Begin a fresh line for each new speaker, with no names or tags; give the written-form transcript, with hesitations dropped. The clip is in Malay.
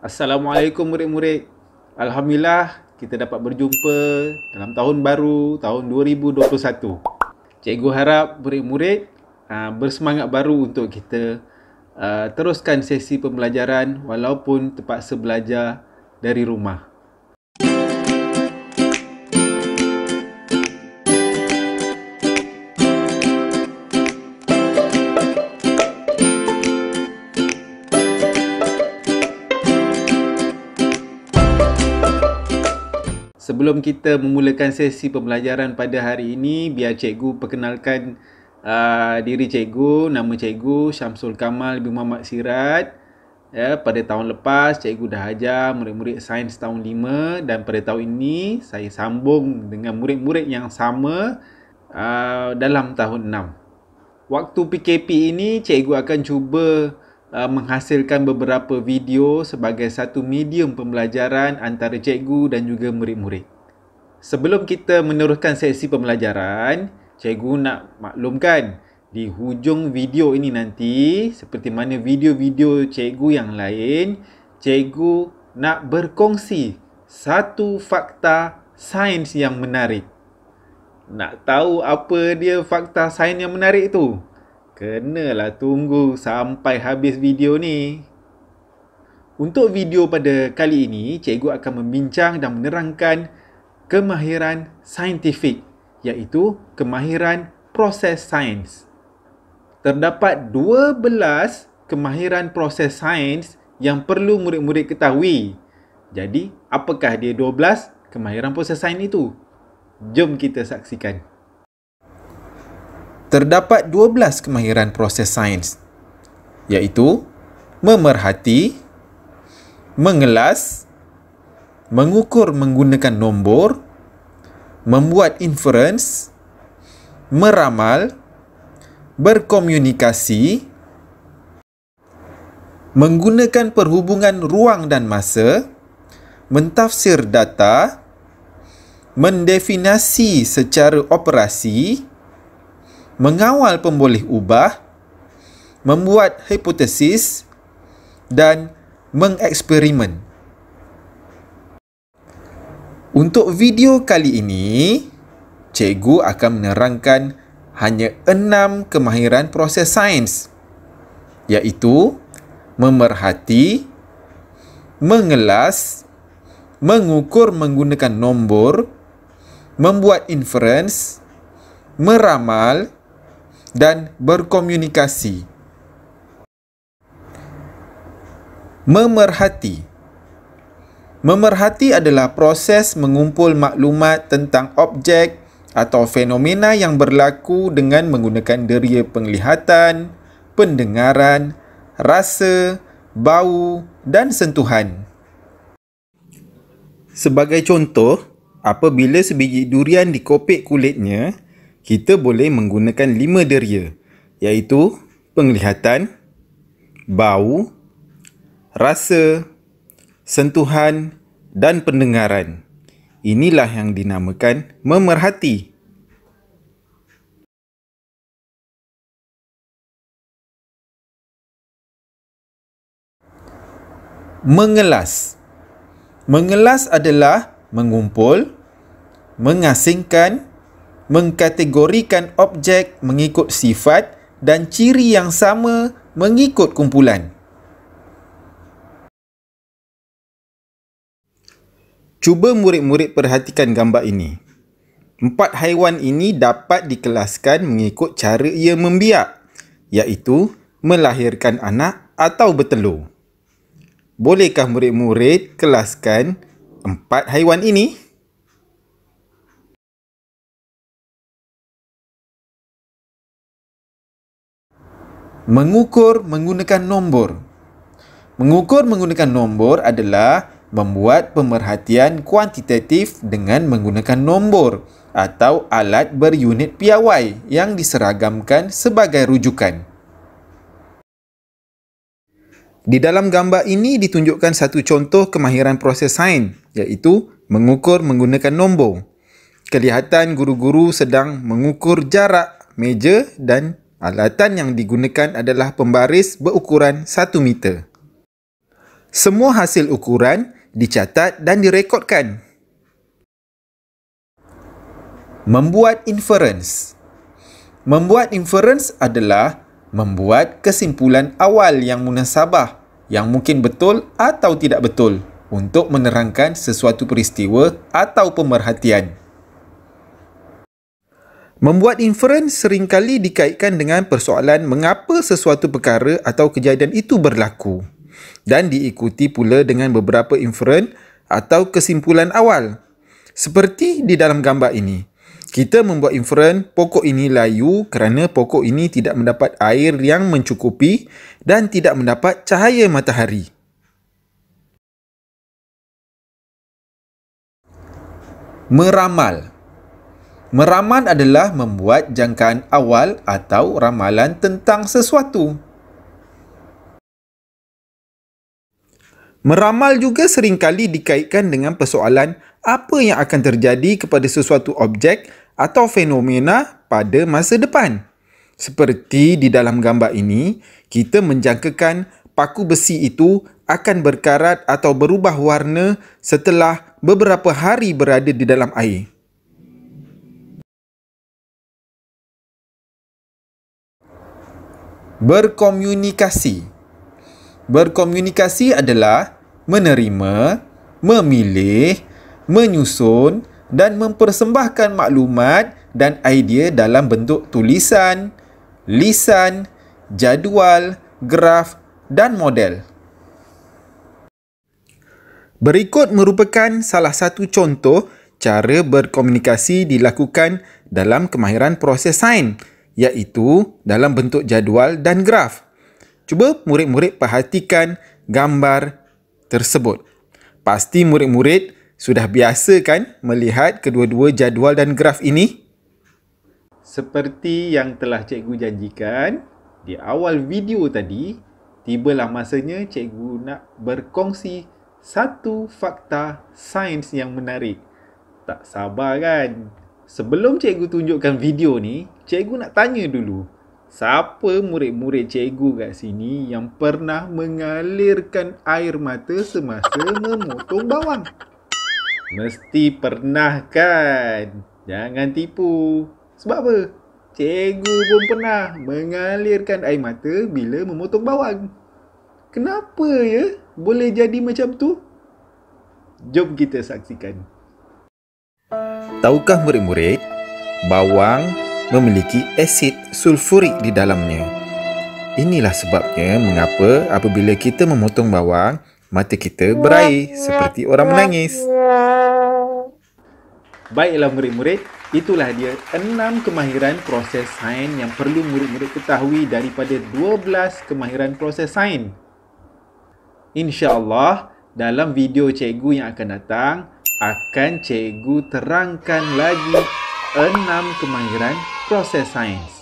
Assalamualaikum murid-murid. Alhamdulillah kita dapat berjumpa dalam tahun baru, tahun 2021. Cikgu harap murid-murid bersemangat baru untuk kita teruskan sesi pembelajaran walaupun terpaksa belajar dari rumah. Sebelum kita memulakan sesi pembelajaran pada hari ini, biar cikgu perkenalkan diri cikgu. Nama cikgu Syamsul Kamal bin Muhammad Sirat. Ya, pada tahun lepas, cikgu dah ajar murid-murid sains tahun 5 dan pada tahun ini, saya sambung dengan murid-murid yang sama dalam tahun 6. Waktu PKP ini, cikgu akan cuba menghasilkan beberapa video sebagai satu medium pembelajaran antara cikgu dan juga murid-murid. Sebelum kita meneruskan sesi pembelajaran, cikgu nak maklumkan di hujung video ini nanti, seperti mana video-video cikgu yang lain, cikgu nak berkongsi satu fakta sains yang menarik. Nak tahu apa dia fakta sains yang menarik tu? Kenalah tunggu sampai habis video ni. Untuk video pada kali ini, cikgu akan membincang dan menerangkan kemahiran saintifik, iaitu kemahiran proses sains. Terdapat 12 kemahiran proses sains yang perlu murid-murid ketahui. Jadi, apakah dia 12 kemahiran proses sains itu? Jom kita saksikan. Terdapat 12 kemahiran proses sains, iaitu memerhati, mengelas, mengukur menggunakan nombor, membuat inference, meramal, berkomunikasi, menggunakan perhubungan ruang dan masa, mentafsir data, mendefinisi secara operasi, mengawal pemboleh ubah, membuat hipotesis dan mengeksperimen. Untuk video kali ini, cikgu akan menerangkan hanya 6 kemahiran proses sains, iaitu memerhati, mengelas, mengukur menggunakan nombor, membuat inference, meramal dan berkomunikasi. Memerhati. Memerhati adalah proses mengumpul maklumat tentang objek atau fenomena yang berlaku dengan menggunakan deria penglihatan, pendengaran, rasa, bau dan sentuhan. Sebagai contoh, apabila sebiji durian dikopek kulitnya, kita boleh menggunakan 5 deria, iaitu penglihatan, bau, rasa, sentuhan dan pendengaran. Inilah yang dinamakan memerhati. Mengelas. Mengelas adalah mengumpul, mengasingkan, mengkategorikan objek mengikut sifat dan ciri yang sama mengikut kumpulan. Cuba murid-murid perhatikan gambar ini. 4 haiwan ini dapat dikelaskan mengikut cara ia membiak, iaitu melahirkan anak atau bertelur. Bolehkah murid-murid kelaskan 4 haiwan ini? Mengukur menggunakan nombor. Mengukur menggunakan nombor adalah membuat pemerhatian kuantitatif dengan menggunakan nombor atau alat berunit piawai yang diseragamkan sebagai rujukan. Di dalam gambar ini ditunjukkan satu contoh kemahiran proses sains, iaitu mengukur menggunakan nombor. Kelihatan guru-guru sedang mengukur jarak meja dan alatan yang digunakan adalah pembaris berukuran 1 meter.
Semua hasil ukuran dicatat dan direkodkan. Membuat inference. Membuat inference adalah membuat kesimpulan awal yang munasabah, yang mungkin betul atau tidak betul untuk menerangkan sesuatu peristiwa atau pemerhatian. Membuat inference seringkali dikaitkan dengan persoalan mengapa sesuatu perkara atau kejadian itu berlaku dan diikuti pula dengan beberapa inference atau kesimpulan awal. Seperti di dalam gambar ini, kita membuat inference pokok ini layu kerana pokok ini tidak mendapat air yang mencukupi dan tidak mendapat cahaya matahari. Meramal. Meramal adalah membuat jangkaan awal atau ramalan tentang sesuatu. Meramal juga seringkali dikaitkan dengan persoalan apa yang akan terjadi kepada sesuatu objek atau fenomena pada masa depan. Seperti di dalam gambar ini, kita menjangkakan paku besi itu akan berkarat atau berubah warna setelah beberapa hari berada di dalam air. Berkomunikasi. Berkomunikasi adalah menerima, memilih, menyusun dan mempersembahkan maklumat dan idea dalam bentuk tulisan, lisan, jadual, graf dan model. Berikut merupakan salah satu contoh cara berkomunikasi dilakukan dalam kemahiran proses sains, iaitu dalam bentuk jadual dan graf. Cuba murid-murid perhatikan gambar tersebut. Pasti murid-murid sudah biasa kan melihat kedua-dua jadual dan graf ini?
Seperti yang telah cikgu janjikan di awal video tadi, tibalah masanya cikgu nak berkongsi satu fakta sains yang menarik. Tak sabar kan? Sebelum cikgu tunjukkan video ni, cikgu nak tanya dulu. Siapa murid-murid cikgu kat sini yang pernah mengalirkan air mata semasa memotong bawang? Mesti pernah kan? Jangan tipu. Sebab apa? Cikgu pun pernah mengalirkan air mata bila memotong bawang. Kenapa ya boleh jadi macam tu? Jom kita saksikan.
Tahukah murid-murid, bawang memiliki asid sulfurik di dalamnya. Inilah sebabnya mengapa apabila kita memotong bawang, mata kita berair seperti orang menangis.
Baiklah murid-murid, itulah dia 6 kemahiran proses sains yang perlu murid-murid ketahui daripada 12 kemahiran proses sains. InsyaAllah, dalam video cikgu yang akan datang, akan cikgu terangkan lagi 6 kemahiran proses sains.